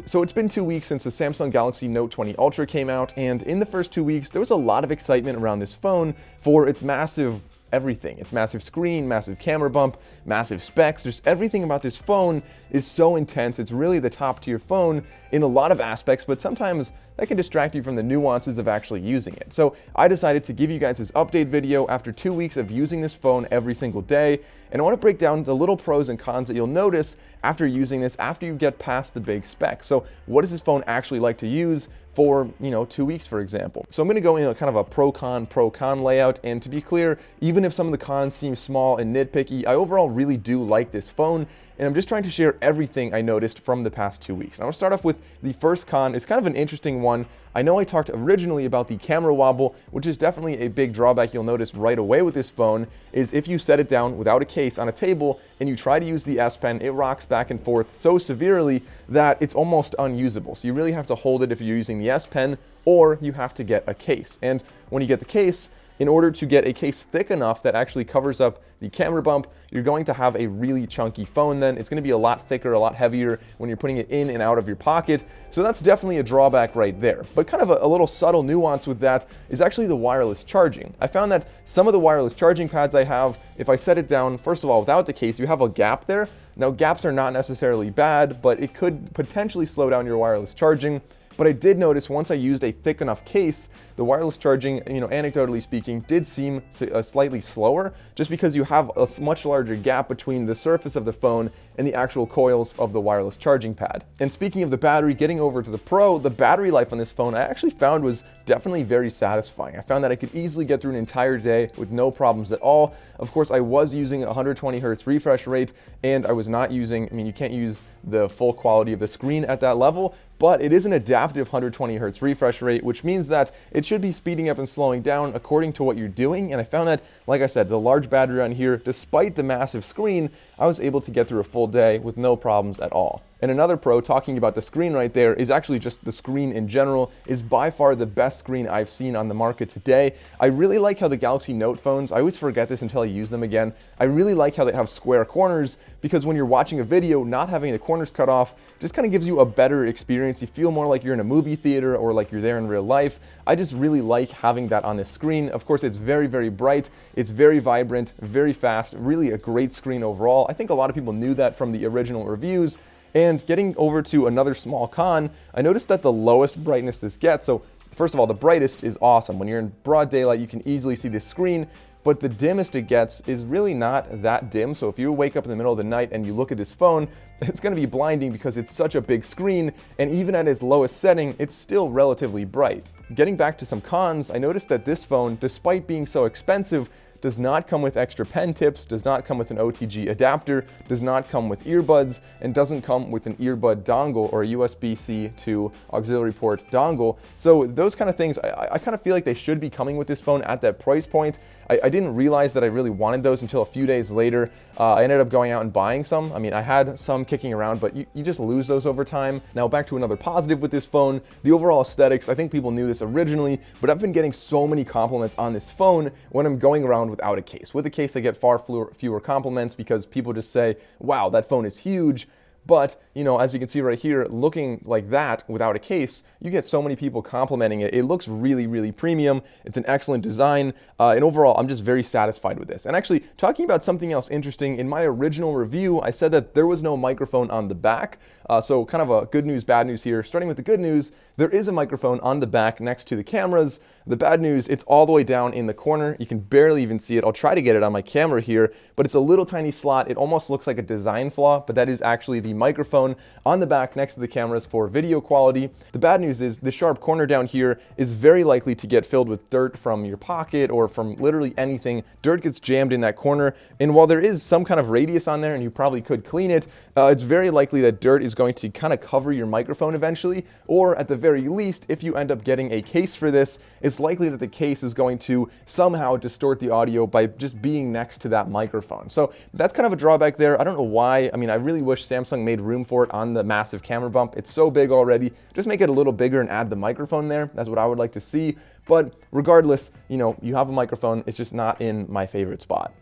So it's been 2 weeks since the Samsung Galaxy Note 20 Ultra came out, and in the first 2 weeks, there was a lot of excitement around this phone for its massive everything. Its massive screen, massive camera bump, massive specs. Just everything about this phone is so intense. It's really the top tier phone in a lot of aspects, but sometimes that can distract you from the nuances of actually using it. So I decided to give you guys this update video after 2 weeks of using this phone every single day. And I want to break down the little pros and cons that you'll notice after using this, after you get past the big specs. So what is this phone actually like to use for, 2 weeks, for example? So I'm going to go in a kind of a pro-con layout. And to be clear, even if some of the cons seem small and nitpicky, I overall really do like this phone. And I'm just trying to share everything I noticed from the past 2 weeks. And I want to start off with the first con. It's kind of an interesting one. I know I talked originally about the camera wobble, which is definitely a big drawback you'll notice right away with this phone, is if you set it down without a case on a table and you try to use the S Pen, it rocks back and forth so severely that it's almost unusable. So you really have to hold it if you're using the S Pen, or you have to get a case. And when you get the case, in order to get a case thick enough that actually covers up the camera bump, you're going to have a really chunky phone then. It's going to be a lot thicker, a lot heavier when you're putting it in and out of your pocket. So that's definitely a drawback right there. But kind of a little subtle nuance with that is actually the wireless charging. I found that some of the wireless charging pads I have, if I set it down, first of all, without the case, you have a gap there. Now, gaps are not necessarily bad, but it could potentially slow down your wireless charging. But I did notice once I used a thick enough case, the wireless charging, anecdotally speaking, did seem slightly slower, just because you have a much larger gap between the surface of the phone and the actual coils of the wireless charging pad. And speaking of the battery, getting over to the Pro, the battery life on this phone I actually found was definitely very satisfying. I found that I could easily get through an entire day with no problems at all. Of course, I was using a 120 hertz refresh rate, and I was not using, you can't use the full quality of the screen at that level, but it is an adaptive 120 hertz refresh rate, which means that it should be speeding up and slowing down according to what you're doing. And I found that, like I said, the large battery on here, despite the massive screen, I was able to get through a full day with no problems at all. And another pro, talking about the screen right there, is actually just the screen in general is by far the best screen I've seen on the market today. I really like how the Galaxy Note phones, I always forget this until I use them again, I really like how they have square corners, because when you're watching a video, not having the corners cut off just kind of gives you a better experience. You feel more like you're in a movie theater or like you're there in real life. I just really like having that on the screen. Of course, it's very, very bright. It's very vibrant, very fast, really a great screen overall. I think a lot of people knew that from the original reviews. And getting over to another small con, I noticed that the lowest brightness this gets, so first of all, the brightest is awesome. When you're in broad daylight, you can easily see the screen, but the dimmest it gets is really not that dim. So if you wake up in the middle of the night and you look at this phone, it's going to be blinding because it's such a big screen, and even at its lowest setting, it's still relatively bright. Getting back to some cons, I noticed that this phone, despite being so expensive, does not come with extra pen tips, does not come with an OTG adapter, does not come with earbuds, and doesn't come with an earbud dongle or a USB-C to auxiliary port dongle. So those kind of things, I kind of feel like they should be coming with this phone at that price point. I didn't realize that I really wanted those until a few days later. I ended up going out and buying some. I had some kicking around, but you just lose those over time. Now back to another positive with this phone, the overall aesthetics. I think people knew this originally, but I've been getting so many compliments on this phone when I'm going around without a case. With a case, I get far fewer compliments because people just say, wow, that phone is huge. But, as you can see right here, looking like that without a case, you get so many people complimenting it. It looks really, really premium. It's an excellent design. And overall, I'm just very satisfied with this. And actually, talking about something else interesting, in my original review, I said that there was no microphone on the back. So kind of a good news, bad news here. Starting with the good news, there is a microphone on the back next to the cameras. The bad news, it's all the way down in the corner. You can barely even see it. I'll try to get it on my camera here, but it's a little tiny slot. It almost looks like a design flaw, but that is actually the microphone on the back next to the cameras for video quality. The bad news is the sharp corner down here is very likely to get filled with dirt from your pocket or from literally anything. Dirt gets jammed in that corner, and while there is some kind of radius on there and you probably could clean it, it's very likely that dirt is going to kind of cover your microphone eventually, or at the very least, if you end up getting a case for this, it's likely that the case is going to somehow distort the audio by just being next to that microphone. So that's kind of a drawback there. I don't know why. I really wish Samsung made room for it on the massive camera bump. It's so big already. Just make it a little bigger and add the microphone there. That's what I would like to see. But regardless, you have a microphone. It's just not in my favorite spot.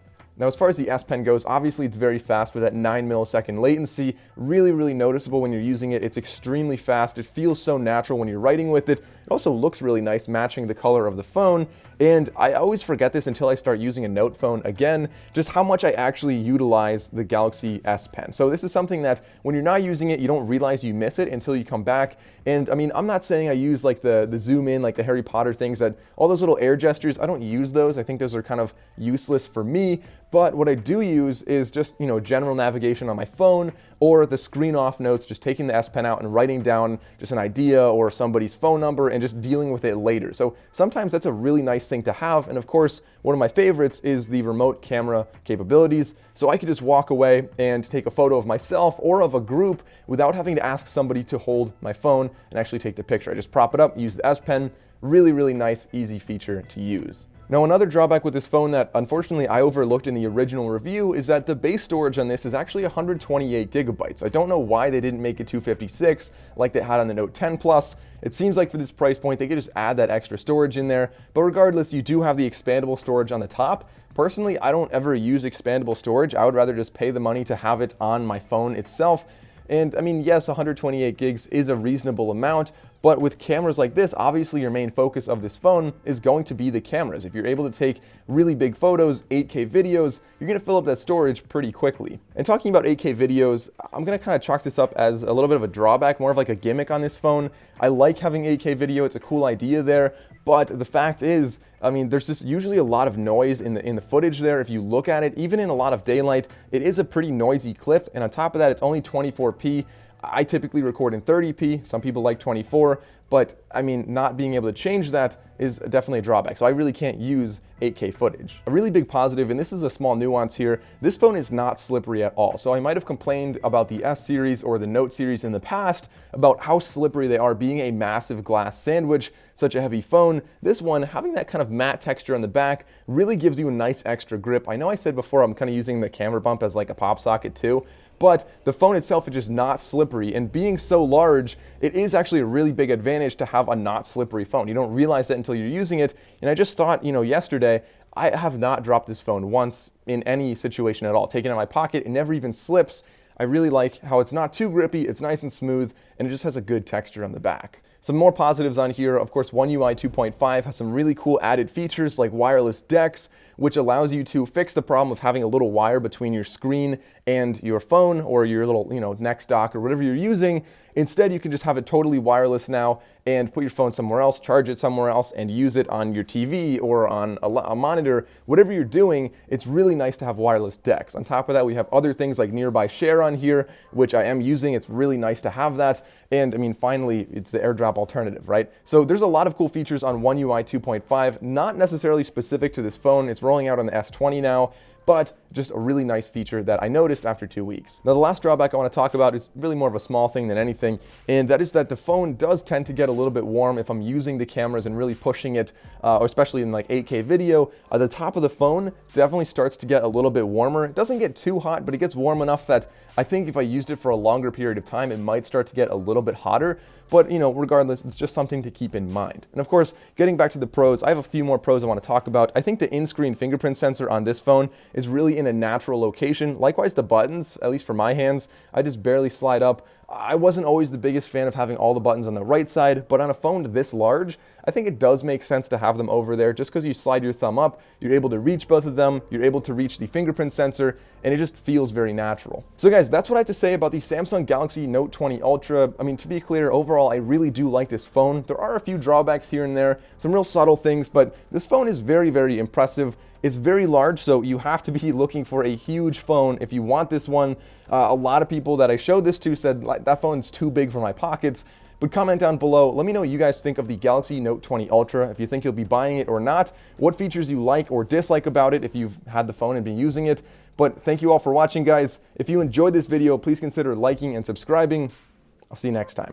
Now, as far as the S Pen goes, obviously it's very fast with that 9 millisecond latency. Really, really noticeable when you're using it. It's extremely fast. It feels so natural when you're writing with it. It also looks really nice, matching the color of the phone. And I always forget this until I start using a Note phone again, just how much I actually utilize the Galaxy S Pen. So this is something that when you're not using it, you don't realize you miss it until you come back. And I mean, I'm not saying I use like the zoom in, like the Harry Potter things, that all those little air gestures, I don't use those. I think those are kind of useless for me. But what I do use is just, general navigation on my phone, or the screen off notes, just taking the S Pen out and writing down just an idea or somebody's phone number and just dealing with it later. So sometimes that's a really nice thing to have. And of course, one of my favorites is the remote camera capabilities. So I could just walk away and take a photo of myself or of a group without having to ask somebody to hold my phone and actually take the picture. I just prop it up, use the S Pen. Really, really nice, easy feature to use. Now, another drawback with this phone that unfortunately I overlooked in the original review is that the base storage on this is actually 128 gigabytes. I don't know why they didn't make it 256 like they had on the Note 10 Plus. It seems like for this price point, they could just add that extra storage in there. But regardless, you do have the expandable storage on the top. Personally, I don't ever use expandable storage. I would rather just pay the money to have it on my phone itself. And I mean, yes, 128 gigs is a reasonable amount, but with cameras like this, obviously your main focus of this phone is going to be the cameras. If you're able to take really big photos, 8K videos, you're gonna fill up that storage pretty quickly. And talking about 8K videos, I'm gonna kind of chalk this up as a little bit of a drawback, more of like a gimmick on this phone. I like having 8K video, it's a cool idea there, but the fact is, I mean, there's just usually a lot of noise in the footage there. If you look at it, even in a lot of daylight, it is a pretty noisy clip. And on top of that, it's only 24p. I typically record in 30p. Some people like 24, but I mean, not being able to change that is definitely a drawback. So I really can't use 8K footage. A really big positive, and this is a small nuance here, this phone is not slippery at all. So I might have complained about the S series or the Note series in the past about how slippery they are, being a massive glass sandwich, such a heavy phone. This one, having that kind of matte texture on the back, really gives you a nice extra grip. I know I said before I'm kind of using the camera bump as like a pop socket too, but the phone itself is just not slippery, and being so large, it is actually a really big advantage to have a not slippery phone. You don't realize that until you're using it, and I just thought, yesterday, I have not dropped this phone once in any situation at all. Taken it out of my pocket, it never even slips. I really like how it's not too grippy, it's nice and smooth, and it just has a good texture on the back. Some more positives on here, of course, One UI 2.5 has some really cool added features like wireless DeX, which allows you to fix the problem of having a little wire between your screen and your phone or your little, neck dock or whatever you're using. Instead, you can just have it totally wireless now and put your phone somewhere else, charge it somewhere else, and use it on your TV or on a monitor. Whatever you're doing, it's really nice to have wireless DeX. On top of that, we have other things like nearby share on here, which I am using. It's really nice to have that. And I mean, finally, it's the AirDrop alternative, right? So there's a lot of cool features on One UI 2.5, not necessarily specific to this phone. It's rolling out on the S20 now, but just a really nice feature that I noticed after 2 weeks. Now, the last drawback I want to talk about is really more of a small thing than anything, and that is that the phone does tend to get a little bit warm if I'm using the cameras and really pushing it, especially in like 8K video. The top of the phone definitely starts to get a little bit warmer. It doesn't get too hot, but it gets warm enough that I think if I used it for a longer period of time, it might start to get a little bit hotter. But, regardless, it's just something to keep in mind. And of course, getting back to the pros, I have a few more pros I want to talk about. I think the in-screen fingerprint sensor on this phone is really in a natural location. Likewise, the buttons, at least for my hands, I just barely slide up. I wasn't always the biggest fan of having all the buttons on the right side, but on a phone this large, I think it does make sense to have them over there. Just because you slide your thumb up, you're able to reach both of them, you're able to reach the fingerprint sensor, and it just feels very natural. So guys, that's what I have to say about the Samsung Galaxy Note 20 Ultra. I mean, to be clear, overall, I really do like this phone. There are a few drawbacks here and there, some real subtle things, but this phone is very, very impressive. It's very large, so you have to be looking for a huge phone if you want this one. A lot of people that I showed this to said, that phone's too big for my pockets. But comment down below, let me know what you guys think of the Galaxy Note 20 Ultra, if you think you'll be buying it or not, what features you like or dislike about it if you've had the phone and been using it. But thank you all for watching, guys. If you enjoyed this video, please consider liking and subscribing. I'll see you next time.